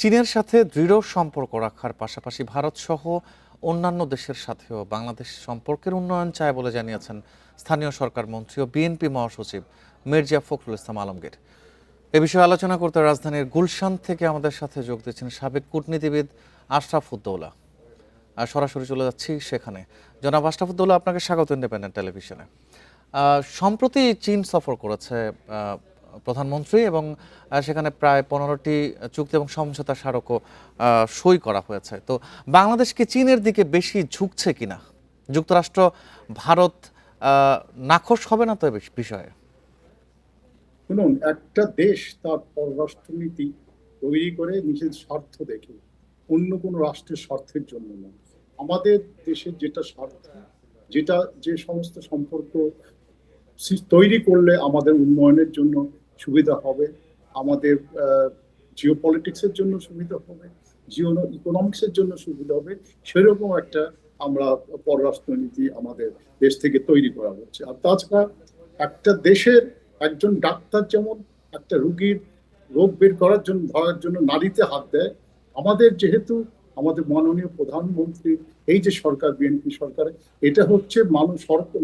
চীনের সাথে দৃঢ় সম্পর্ক রাখার পাশাপাশি ভারতসহ অন্যান্য দেশের সাথেও বাংলাদেশ সম্পর্কের উন্নয়ন চায় বলে জানিয়েছেন স্থানীয় সরকার মন্ত্রী ও বিএনপি মহাসচিব মির্জা ফখরুল ইসলাম আলমগীর। এ বিষয়ে আলোচনা করতে রাজধানীর গুলশান থেকে আমাদের সাথে যোগ দিচ্ছেন সাবেক কূটনীতিবিদ আশরাফ উদ্দৌলা। আর সরাসরি চলে যাচ্ছি সেখানে। জনাব আশরাফ উদ্দৌলা, আপনাকে স্বাগত ইন্ডিপেন্ডেন্ট টেলিভিশনে। সম্প্রতি চীন সফর করেছে প্রধানমন্ত্রী এবং সেখানে প্রায় 15টি চুক্তি এবং সমঝোতা স্মারকও সই করা হয়েছে। তো বাংলাদেশ কি চীনের দিকে বেশি ঝুঁকছে কিনা? যুক্তরাষ্ট্র ভারত নাখোশ হবে না তো এ বিষয়ে? শুনুন, একটা দেশ তার পররাষ্ট্রনীতি তৈরি করে নিজের স্বার্থ দেখে, অন্য কোনো রাষ্ট্রের স্বার্থের জন্য না। আমাদের দেশের যেটা স্বার্থ, যেটা যে সমস্ত সম্পর্ক তৈরি করলে আমাদের উন্নয়নের জন্য সুবিধা হবে, আমাদের জিও পলিটিক্সের জন্য সুবিধা হবে, জিও ইকোনমিক্সের জন্য সুবিধা হবে, সেরকম একটা আমরা পররাষ্ট্রনীতি আমাদের দেশ থেকে তৈরি করা হচ্ছে। আর তাছাড়া একটা দেশের একজন ডাক্তার যেমন একটা রোগীর রোগ বের করার জন্য ধরার জন্য নাড়িতে হাত দেয়, আমাদের যেহেতু আমাদের মাননীয় প্রধানমন্ত্রী এই যে সরকার, বিএনপি সরকার, এটা হচ্ছে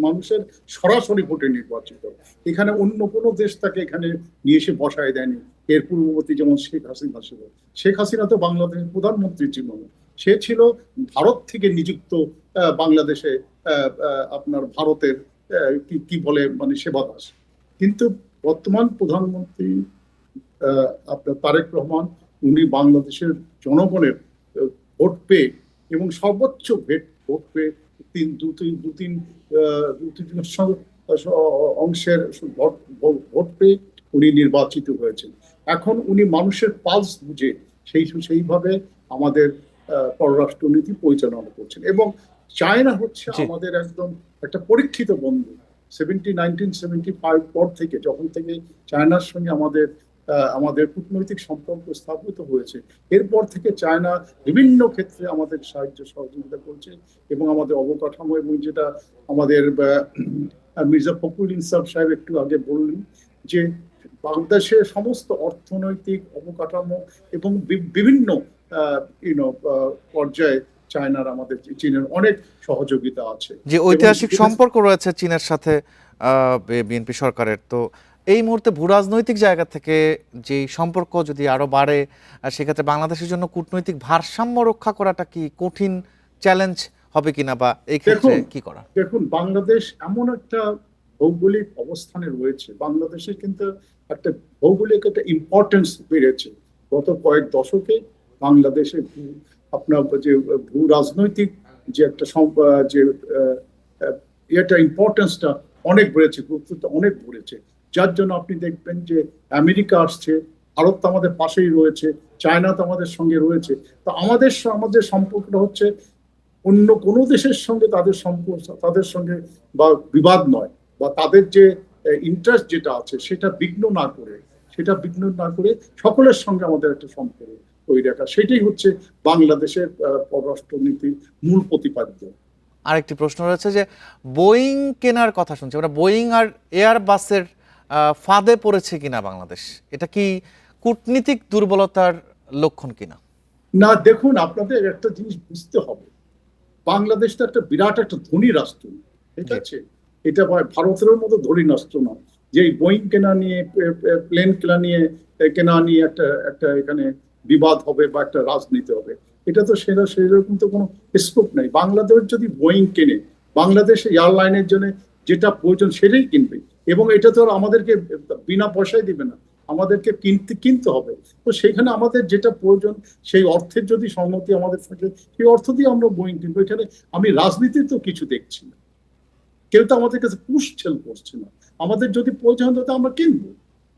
মানুষের সরাসরি ভোটে নির্বাচিত। এখানে অন্য কোনো দেশ তাকে এখানে নিয়ে এসে বসায় দেয়নি। এর পূর্ববর্তী যেমন শেখ হাসিনা ছিল, শেখ হাসিনা তো বাংলাদেশের প্রধানমন্ত্রী ছিল না, সে ছিল ভারত থেকে নিযুক্ত বাংলাদেশে আপনার ভারতের কি বলে মানে সেবাদাস। কিন্তু বর্তমান প্রধানমন্ত্রী আপনার তারেক রহমান, উনি বাংলাদেশের জনগণের ভোট পেয়ে এবং সর্বোচ্চ ভোট পেয়ে দু তিন অংশের ভোট পেয়ে উনি নির্বাচিত হয়েছেন। এখন উনি মানুষের পালস বুঝে সেইভাবে আমাদের পররাষ্ট্রনীতি পরিচালনা করছেন। এবং চায়না হচ্ছে আমাদের একদম একটা পরীক্ষিত বন্ধু। 1975 পর থেকে, যখন থেকে চায়নার সঙ্গে আমাদের কূটনৈতিক সম্পর্ক স্থাপিত হয়েছে, এরপর থেকে চায়না বিভিন্ন ক্ষেত্রে আমাদের সাহায্য সহযোগিতা করছে এবং আমাদের অবকাঠামো, এবং যেটা আমাদের মির্জা ফখরুল ইসলাম সাহেব একটু আগে বললেন যে বাংলাদেশের সমস্ত অর্থনৈতিক অবকাঠামো এবং বিভিন্ন পর্যায়ে চায়নার আমাদের চীনের অনেক সহযোগিতা আছে, যে ঐতিহাসিক সম্পর্ক রয়েছে চীনের সাথে বিএনপি সরকারের। তো এই মুহূর্তে ভূরাজনৈতিক জায়গা থেকে যে সম্পর্ক যদি আরো বাড়ে, সেক্ষেত্রে বাংলাদেশের জন্য কূটনৈতিক ভারসাম্য রক্ষা করাটা কি কঠিন চ্যালেঞ্জ হবে কিনা, বা এই ক্ষেত্রে কি করা? দেখুন, বাংলাদেশ এমন একটা ভৌগোলিক অবস্থানে রয়েছে, বাংলাদেশের কিন্তু একটা ভৌগোলিক একটা ইম্পর্টেন্স বেড়েছে গত কয়েক দশকে। বাংলাদেশে আপনার যে ভূ রাজনৈতিক যে একটা যে এটা ইম্পর্টেন্সটা অনেক বেড়েছে, গুরুত্বটা অনেক বেড়েছে, যার জন্য আপনি দেখবেন যে আমেরিকা আসছে, ভারত তো আমাদের পাশেই রয়েছে, চায়না তো আমাদের সঙ্গে রয়েছে। তো আমাদের সম্পর্কটা হচ্ছে অন্য কোনো দেশের সঙ্গে তাদের সঙ্গে বা বিবাদ নয়, বা তাদের যে ইন্টারেস্ট যেটা আছে সেটা বিঘ্ন না করে সকলের সঙ্গে আমাদের একটা সম্পর্ক তৈরি রাখা, সেটাই হচ্ছে বাংলাদেশের পররাষ্ট্রনীতির মূল প্রতিপাদ্য। আরেকটি প্রশ্ন রয়েছে যে বোয়িং কেনার কথা শুনছি আমরা, বোয়িং আর এয়ারবাসের ফাঁদে পড়েছে কিনা বাংলাদেশ? এটা কি কূটনীতিক দুর্বলতার লক্ষণ কিনা? না, দেখুন, আপনাদের একটা জিনিস বুঝতে হবে, বাংলাদেশটা একটা বিরাট একটা ধনী রাষ্ট্র, ঠিক আছে? এটা ভারতের মতো ধনী রাষ্ট্র না যে বোয়িং কেনা নিয়ে, প্লেন কেনা নিয়ে একটা এখানে বিবাদ হবে বা একটা রাজনীতি হবে। এটা তো সেরকম তো কোনো স্কোপ নাই। বাংলাদেশ যদি বোয়িং কেনে, বাংলাদেশ এয়ারলাইনের জন্য যেটা প্রয়োজন সেটাই কিনবে, এবং এটা তো আমাদেরকে বিনা পয়সায় দিবে না, আমাদেরকে কিনতে হবে। তো সেখানে আমাদের যেটা প্রয়োজন, সেই অর্থের যদি সম্মতি আমাদের থাকে, সেই অর্থ দিয়ে আমরা বোয়িং কিনবো। এখানে আমি রাজনীতি তো কিছু দেখছি না, কেউ তো আমাদের কাছে পুষছেল করছে না। আমাদের যদি প্রয়োজন হতো আমরা কিনবো,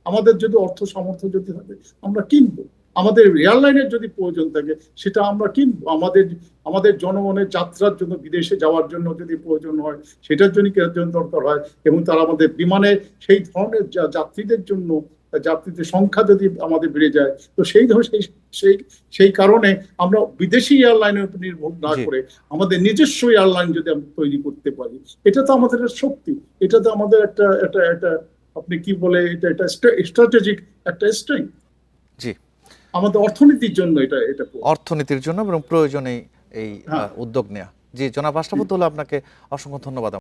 আমাদের যদি অর্থ সামর্থ্য যদি থাকে আমরা কিনবো, আমাদের এয়ারলাইনের যদি প্রয়োজন থাকে সেটা আমরা কিনবো, আমাদের জনগণের যাত্রার জন্য, বিদেশে যাওয়ার জন্য যদি প্রয়োজন হয় সেটার জন্য দরকার হয়, এবং তারা আমাদের বিমানে সেই ধরনের যাত্রীদের সংখ্যা যদি আমাদের বেড়ে যায়, তো সেই কারণে আমরা বিদেশি এয়ারলাইনের উপর নির্ভর না করে আমাদের নিজস্ব এয়ারলাইন যদি আমরা তৈরি করতে পারি, এটা তো আমাদের শক্তি, এটা তো আমাদের একটা আপনি কি বলে এটা স্ট্র্যাটেজিক একটা স্ট্রেংথ। জি, আমাদের অর্থনীতির জন্য এটা এটা অর্থনীতির জন্য এবং প্রয়োজনেই এই হ্যাঁ। উদ্যোগ নেওয়া। জি, জনাব আশরাফুদ্দৌলা, আপনাকে অসংখ্য ধন্যবাদ।